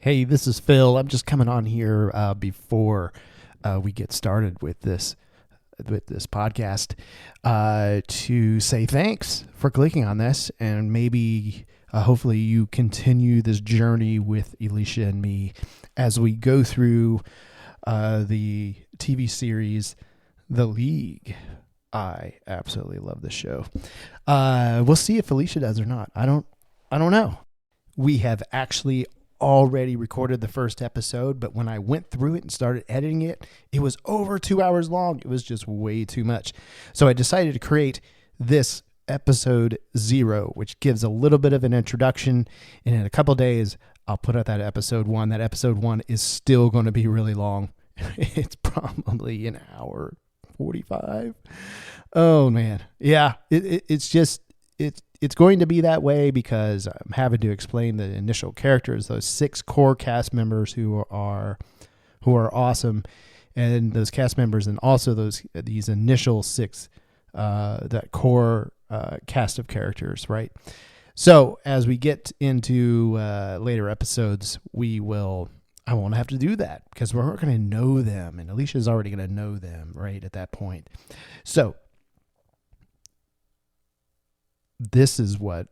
Hey, this is Phil. I'm just coming on here before we get started with this podcast to say thanks for clicking on this, and maybe hopefully you continue this journey with Elisha and me as we go through the TV series The League. I absolutely love this show. We'll see if Elisha does or not. I don't know. We have actually already recorded the first episode, but when I went through it and started editing it, it was over 2 hours long. It was just way too much. So I decided to create this episode 0, which gives a little bit of an introduction. And in a couple days, I'll put out that episode 1. That episode 1 is still going to be really long. It's probably an hour 45. Oh man. Yeah. It's going to be that way because I'm having to explain the initial characters, those 6 core cast members who are awesome, and those cast members, and also these initial 6 that core cast of characters, right? So as we get into later episodes, I won't have to do that because we're going to know them, and Alicia's already going to know them right at that point. So this is what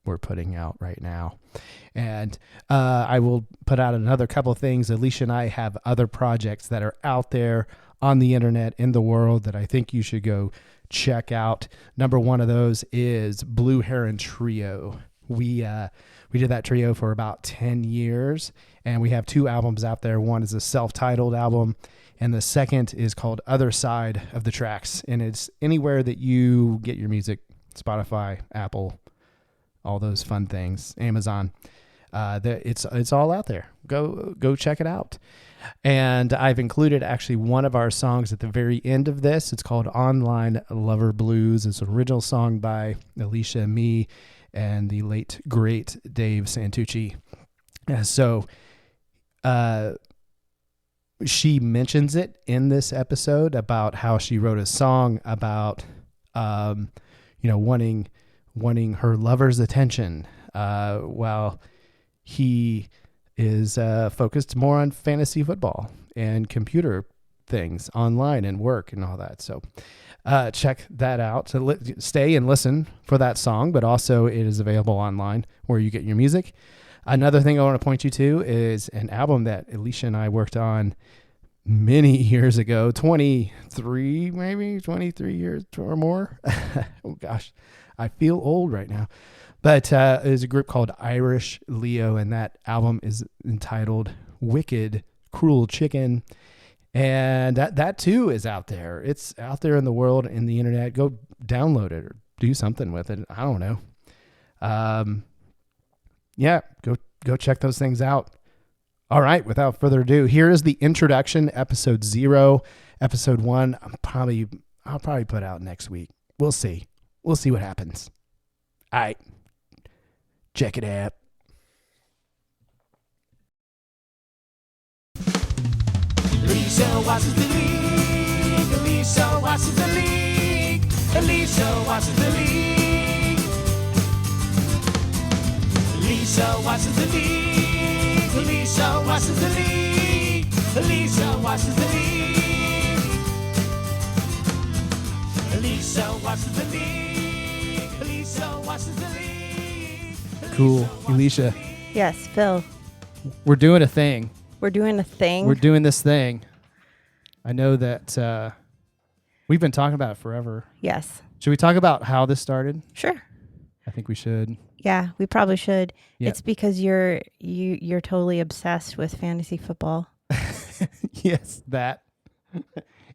we're putting out right now. And I will put out another couple of things. Elisha and I have other projects that are out there on the internet in the world that I think you should go check out. Number one of those is Blue Heron Trio. We did that trio for about 10 years, and we have 2 albums out there. One is a self-titled album, and the second is called Other Side of the Tracks. And it's anywhere that you get your music: Spotify, Apple, all those fun things, Amazon. It's all out there. Go check it out. And I've included actually one of our songs at the very end of this. It's called Online Lover Blues. It's an original song by Elisha and me and the late great Dave Santucci. So she mentions it in this episode about how she wrote a song about wanting her lover's attention while he is focused more on fantasy football and computer things online and work and all that. So check that out. So stay and listen for that song, but also it is available online where you get your music. Another thing I want to point you to is an album that Elisha and I worked on many years ago, 23 years or more. Oh gosh, I feel old right now. But there's a group called Irish Leo, and that album is entitled Wicked Cruel Chicken. And that too is out there. It's out there in the world, in the internet. Go download it or do something with it. I don't know. Go check those things out. All right, without further ado, here is the introduction, episode 0. Episode 1, I'll probably put out next week. We'll see. We'll see what happens. All right, check it out. Elisha watches the league. Elisha watches the league. Elisha watches the league. Elisha watches the league. Elisha watches the league. Elisha watches the league. Elisha watches the league. Elisha watches the league. Cool, Elisha. Yes, Phil. We're doing a thing. We're doing a thing. We're doing this thing. I know that we've been talking about it forever. Yes. Should we talk about how this started? Sure. I think we should. Yeah, we probably should. Yeah. It's because you're totally obsessed with fantasy football. Yes, that.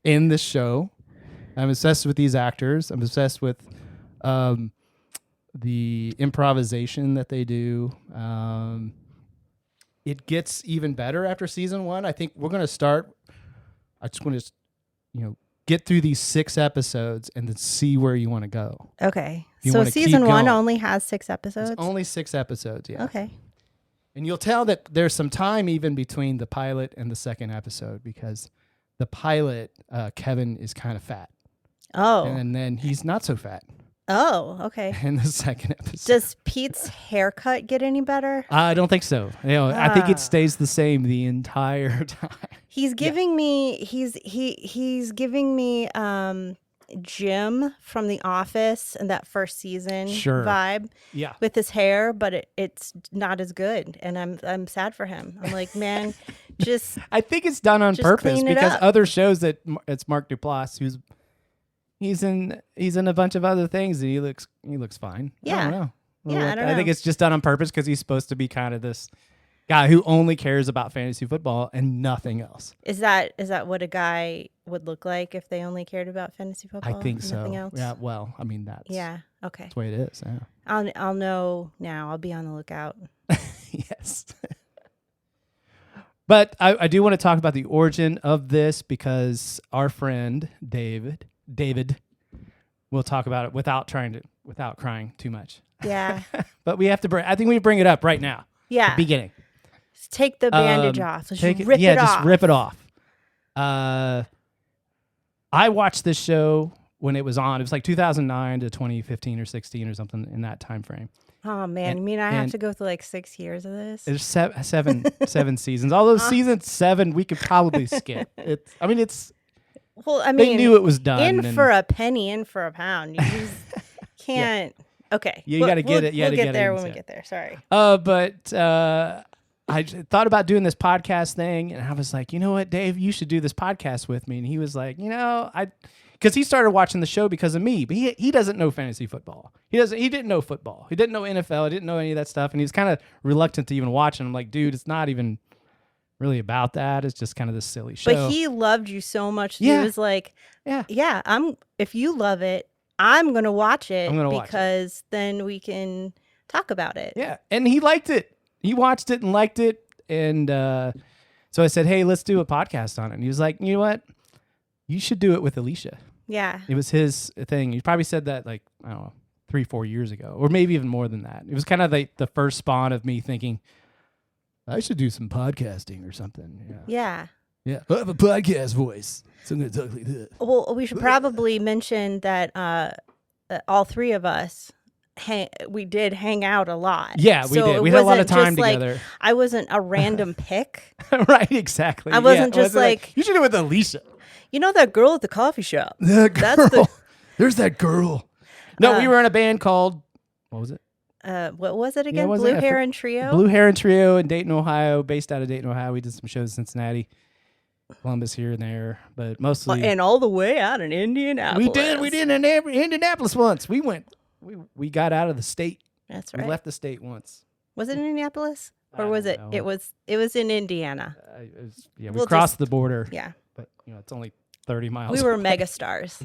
In the show, I'm obsessed with these actors. I'm obsessed with the improvisation that they do. It gets even better after season 1. I think we're going to start. I just want to, get through these 6 episodes and then see where you want to go. Okay. You So wanna season keep 1 going. only has 6 episodes? It's only 6 episodes, yeah. Okay. And you'll tell that there's some time even between the pilot and the second episode because the pilot, Kevin, is kind of fat. Oh. And then he's not so fat. Oh, okay. in the second episode. Does Pete's haircut get any better? I don't think so. I think it stays the same the entire time. He's giving me he's giving me Jim from The Office and that first season vibe. Yeah. With his hair, but it's not as good, and I'm sad for him. I'm like, man, just I think it's done on purpose clean it because up. other shows that it's Mark Duplass he's in a bunch of other things and he looks fine. Yeah. I don't know. Yeah, I don't know. I think it's just done on purpose because he's supposed to be kind of this guy who only cares about fantasy football and nothing else. Is that what a guy would look like if they only cared about fantasy football? I think and so. Nothing else? Yeah. Well, I mean that's Okay. the way it is. Yeah. I'll know now. I'll be on the lookout. Yes. But I do want to talk about the origin of this because our friend David, will talk about it without crying too much. Yeah. But we have to I think we bring it up right now. Yeah. The beginning. Just take the bandage off. Let's just rip it just off. rip it off. I watched this show when it was on. It was like 2009 to 2015 or 16 or something in that time frame. Oh man, you mean I have to go through like 6 years of this? There's seven seasons. All those season 7 we could probably skip. Well, I mean, they knew it was done. In for a penny, in for a pound. You just can't. Okay. You got to get it. We'll get there when we get there. Sorry. But I thought about doing this podcast thing, and I was like, you know what, Dave, you should do this podcast with me. And he was like, because he started watching the show because of me, but he doesn't know fantasy football. He didn't know football. He didn't know NFL. He didn't know any of that stuff, and he was kind of reluctant to even watch. And I'm like, dude, it's not even really about that. It's just kind of this silly show. But he loved you so much. That Yeah. He was like, yeah. If you love it, I'm gonna watch it because then we can talk about it. Yeah, and he liked it. He watched it and liked it, and so I said, hey, let's do a podcast on it. And he was like, you know what? You should do it with Elisha. Yeah. It was his thing. He probably said that like, I don't know, 3-4 years ago, or maybe even more than that. It was kind of like the first spawn of me thinking, I should do some podcasting or something. Yeah. Yeah. I have a podcast voice, so I'm going to talk like that. Well, we should probably mention that all three of us, we did hang out a lot. Yeah, we did. We had a lot of time together. Like, I wasn't a random pick. Right, exactly. I wasn't just like, you should do it with Elisha. You know that girl at the coffee shop? The girl. There's that girl. No, we were in a band called, what was it? What was it again? Yeah, Blue Heron Trio? Blue Heron Trio in Dayton, Ohio, based out of Dayton, Ohio. We did some shows in Cincinnati, Columbus here and there, but mostly. And all the way out in Indianapolis. We did in Indianapolis once. We got out of the state. That's right. We left the state once. Was it in Indianapolis? Or was it? It was in Indiana. We crossed the border. Yeah. But it's only 30 miles. We were away. mega stars.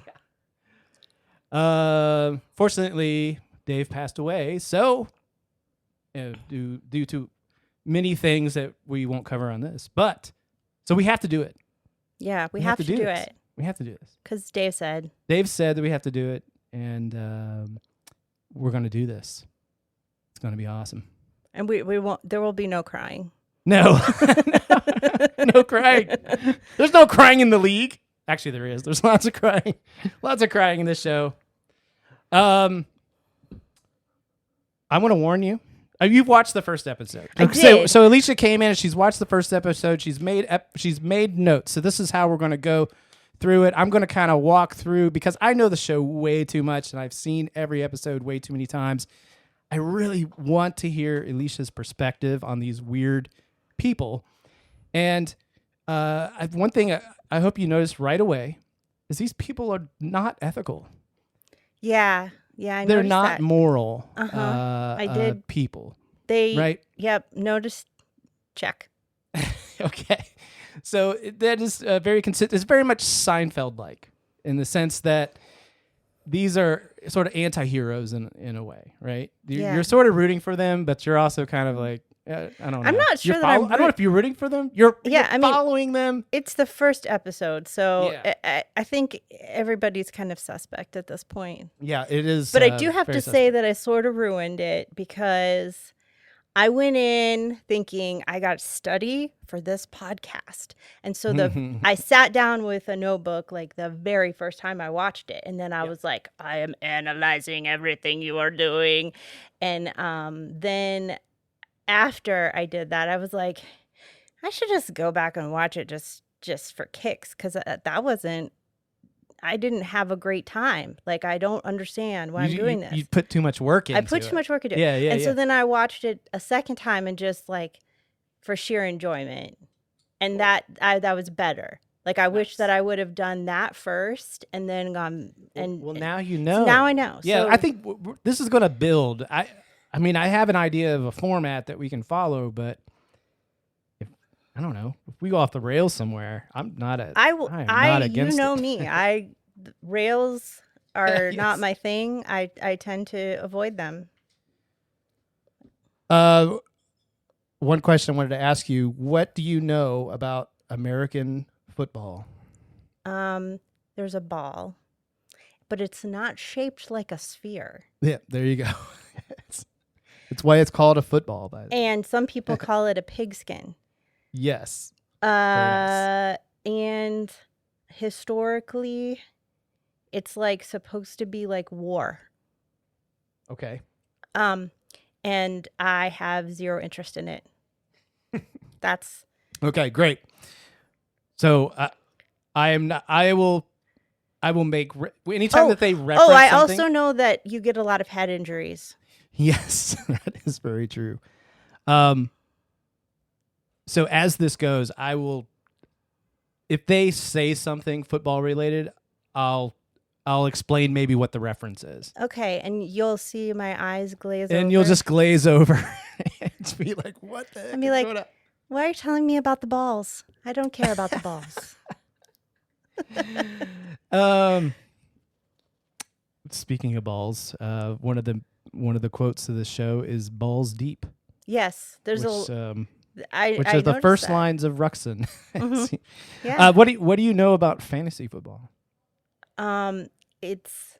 Yeah. Fortunately, Dave passed away. So, due to many things that we won't cover on this, so we have to do it. Yeah, we have to do it. We have to do this because Dave said that we have to do it, and we're going to do this. It's going to be awesome. And we won't. There will be no crying. No, no crying. There's no crying in the league. Actually, there is. There's lots of crying. Lots of crying in this show. I want to warn you. You've watched the first episode. I did. So Elisha came in and she's watched the first episode. She's made notes. So this is how we're going to go through it. I'm going to kind of walk through because I know the show way too much and I've seen every episode way too many times. I really want to hear Elisha's perspective on these weird people. And one thing I hope you notice right away is these people are not ethical. Yeah, I They're noticed not that. moral. I did. People. Right. Yep. Notice. Check. Okay. So that is very consistent. It's very much Seinfeld-like in the sense that these are sort of anti-heroes in a way, right? You're sort of rooting for them, but you're also kind of like, I don't know. I'm not sure I don't know if you're rooting for them. You're following them. It's the first episode, so I think everybody's kind of suspect at this point. Yeah, it is. But I do have to say that I sort of ruined it because I went in thinking I got to study for this podcast. And so I sat down with a notebook like the very first time I watched it. And then I was like, I am analyzing everything you are doing. And then after I did that, I was like, I should just go back and watch it just for kicks, because I didn't have a great time. Like, I don't understand why I'm doing this. You put too much work into it. I put too much work into it. Yeah, yeah, and so then I watched it a second time and just like for sheer enjoyment. And that was better. Like, I wish that I would have done that first and then gone and well, now you know. So now I know. Yeah, so, I think this is going to build. I mean, I have an idea of a format that we can follow, but I don't know. If we go off the rails somewhere, I'm not against you know it. me. Rails are Yes. not my thing. I tend to avoid them. One question I wanted to ask you: what do you know about American football? There's a ball, but it's not shaped like a sphere. Yeah, there you go. It's why it's called a football. And some people call it a pigskin. Yes. And historically, it's like supposed to be like war. Okay. And I have zero interest in it. That's okay. Great. So I will make anytime that they reference. Oh, I something, also know that you get a lot of head injuries. Yes, that is very true. So as this goes, I will, if they say something football related, I'll explain maybe what the reference is. Okay, and you'll see my eyes glaze over. And you'll just glaze over and be like, what the heck? And be like, why are you telling me about the balls? I don't care about the balls. Speaking of balls, one of the quotes of the show is "balls deep." Yes, there's which are the noticed first that. lines of Ruxin. Mm-hmm. Yeah. What do you know about fantasy football? It's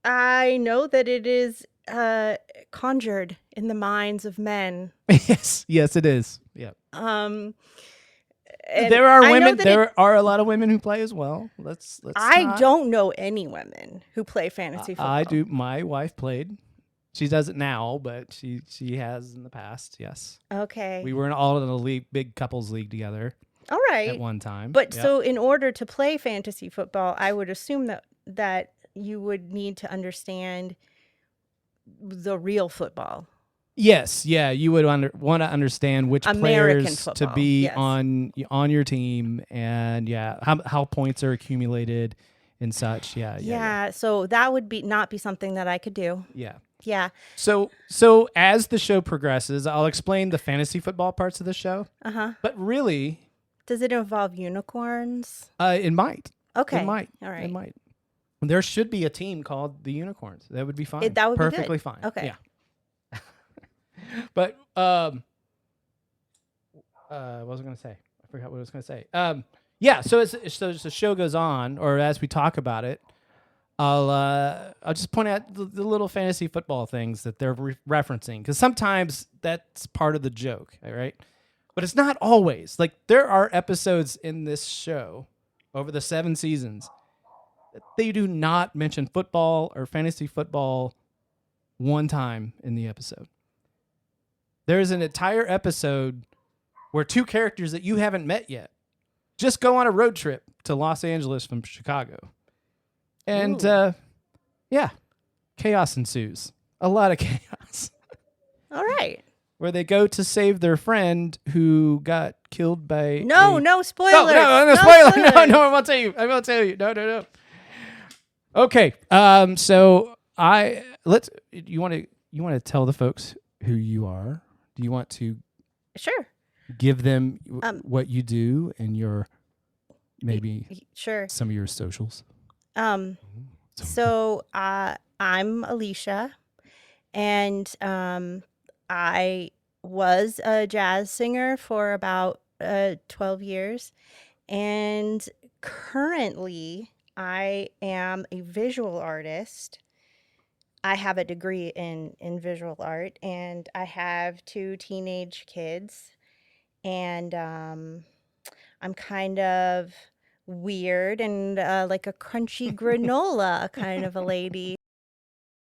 I know that it is conjured in the minds of men. Yes, it is. Yeah. There are women. There are a lot of women who play as well. Let's. I don't know any women who play fantasy football. I do. My wife played. She does it now, but she has in the past. Yes. Okay. We were all in a league, big couples league together. All right. At one time. But so in order to play fantasy football, I would assume that you would need to understand the real football. Yes, yeah, you would want to understand which American players football, to be yes. on your team, and how points are accumulated and such. Yeah. So that would not be something that I could do. Yeah. Yeah. So as the show progresses, I'll explain the fantasy football parts of the show. But really, does it involve unicorns? It might. Okay. It might. All right. It might. There should be a team called the Unicorns. That would be fine. That would perfectly be good. fine. Okay. Yeah. But what was I going to say? I forgot what I was going to say. Yeah. So as the show goes on, or as we talk about it, I'll just point out the little fantasy football things that they're referencing, because sometimes that's part of the joke, all right? But it's not always. Like, there are episodes in this show over the 7 seasons that they do not mention football or fantasy football one time in the episode. There's an entire episode where 2 characters that you haven't met yet just go on a road trip to Los Angeles from Chicago. And, chaos ensues. A lot of chaos. All right. Where they go to save their friend who got killed by... No spoilers. No spoilers. No, I won't tell you. No. Okay. So you want to tell the folks who you are? Do you want to Sure give them what you do and your maybe sure some of your socials? So I'm Elisha, and I was a jazz singer for about 12 years, and currently I am a visual artist. I have a degree in visual art, and I have 2 teenage kids, and I'm kind of weird and like a crunchy granola kind of a lady.